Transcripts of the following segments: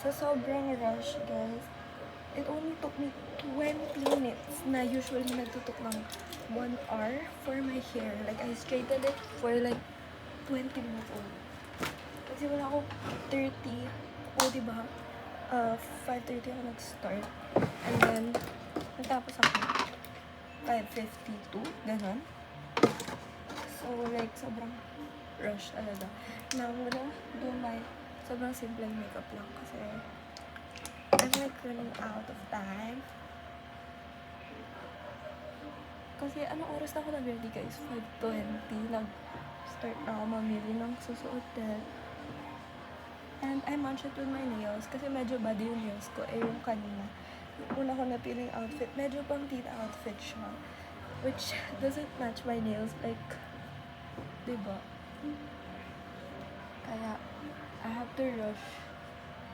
Sa sobrang rush, guys, it only took me 20 minutes na usually nagtutok ng 1 hour for my hair. Like, I straightened it for like 20 minutes only. Kasi wala ako 30. O, diba? 5:30 ako nag-start. And then, natapos ako 5:52. Ganon. So, like, sobrang rush talaga. Now, I'm gonna do my sobrang simple makeup lang kasi I'm like running out of time. Kasi anong oras na ako nag-ready, guys? 5:20. Nag-start na ako mamili ng susuotin. And I matched it with my nails kasi medyo body yung nails ko. Eh, yung kanina, yung una ko napiling outfit, medyo pang teen outfit siya. Which doesn't match my nails. Like, diba? Kaya, I have to rush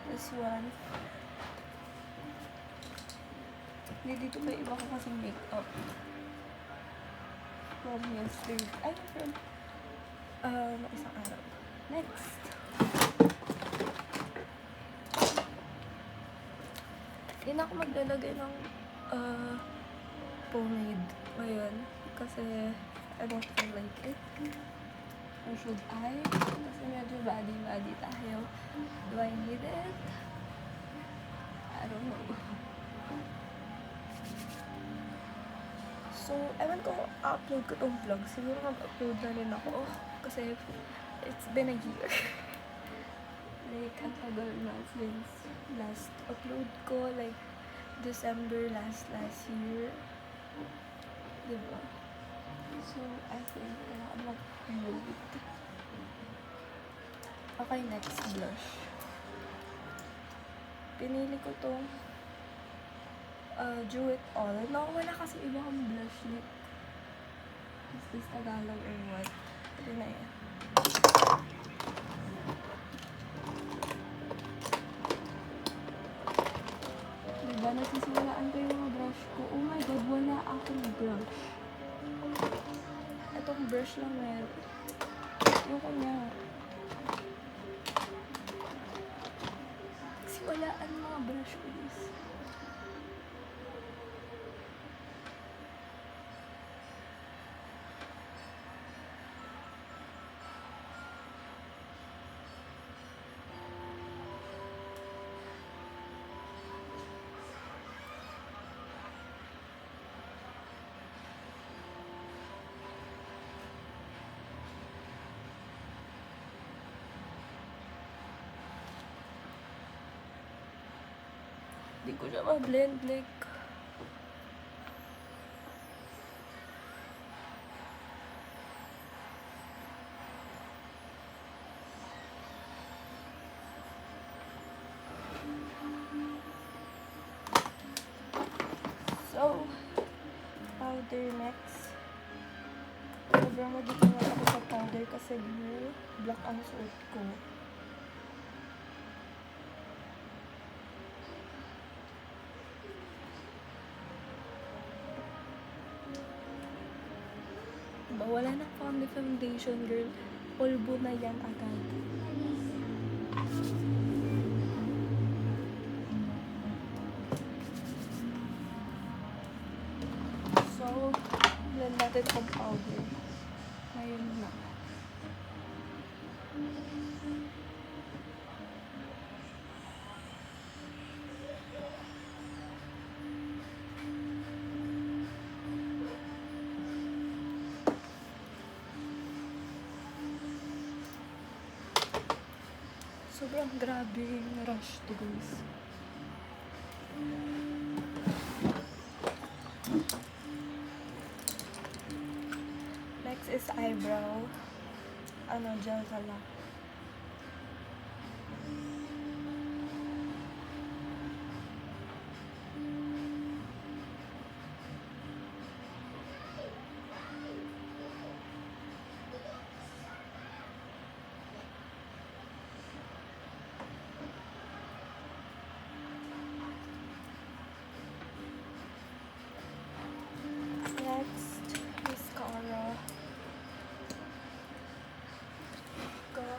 this one. Hindi dito pa iba ko kasing makeup. From yesterday. Ay, from isang araw. Next. Hindi na ako maglalagay ng pomade ngayon. Kasi I don't feel like it. Or should I? Kasi medyo body tayo. Do I need it? I don't know. So, ewan ko, upload ko tong vlog. Siguro mag-upload na rin ako. Kasi it's been a year. Like, ang tagal na since last upload ko. Like, December last year. Diba? So, I think kailangan mag-upload. Okay, next blush. Pinili ko tong Do It All. No, wala kasi iba kang blush lip. Is this Tagalog or what? Ito na yan. Diba, nasisiwalaan ko yung mga brush ko. Oh my God, wala akong brush. Itong brush lang meron. Yung kanya. Kasi walaan mga brush ko is. Hindi ko siya ma-blend, like. So, powder next. Sobrang magiging ako sa powder kasi blue, black ang suot ko. Diba, wala na family foundation, girl. Polvo na yan agad. So, blend natin ang powder. Ngayon na. Sobrang grabe yung rush to, guys. Next is eyebrow. Gel pala. Next, mascara. Go.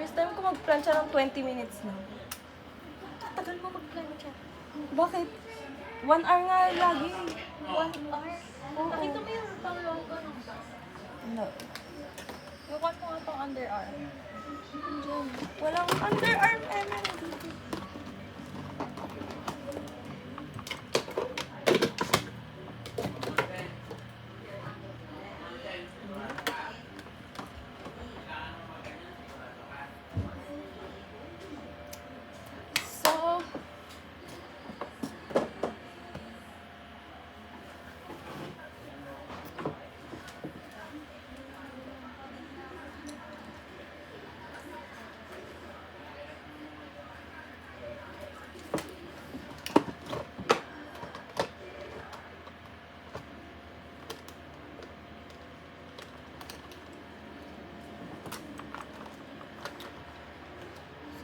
First time ko mag-plancha ng 20 minutes na. Tagal mo mag-plancha. Bakit? 1 hour nga lagi. 1 hour? Oo. Nakita mo yung pang-long ka nung No. Bukan mo nga pang underarm. Diyan. Walang underarm ever dito. So,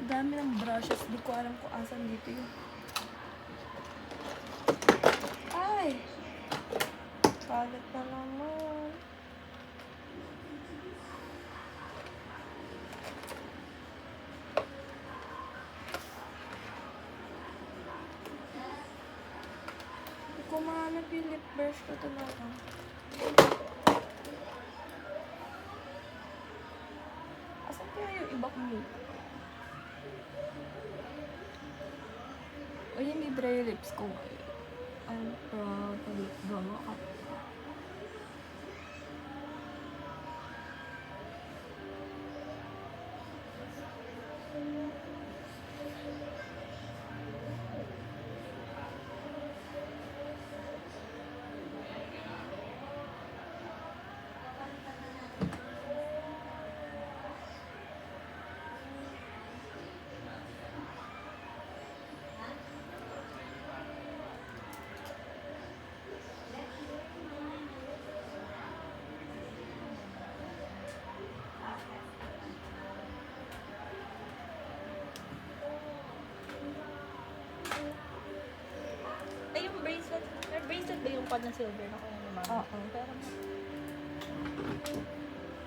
Ang dami ng brushes. Di ko alam kung asan dito yun. Ay! Kalat na naman. Hindi ko mahanap yung lip brush ko talaga. Asan kaya yung iba kong lip? O yung may dry lips ko ngayon. I'm proud of it. Gama ka. ay yung bracelet. May bracelet ba yung pad na silver na kuha ni Mama? Oo. Pero,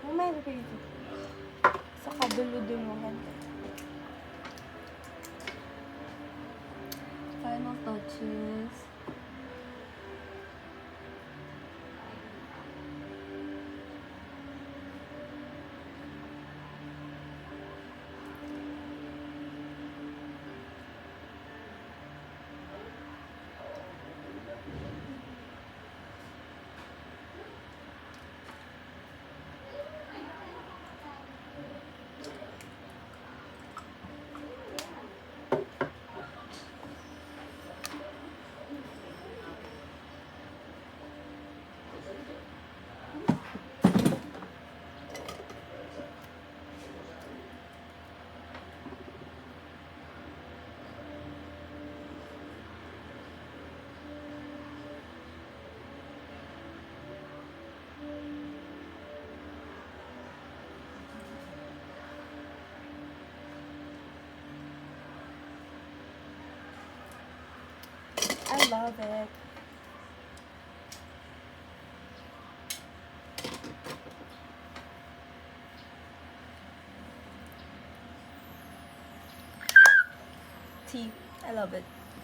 Mamaya ko dito. Sa kabuludungan. Final touches. I love it. Tea. I love it.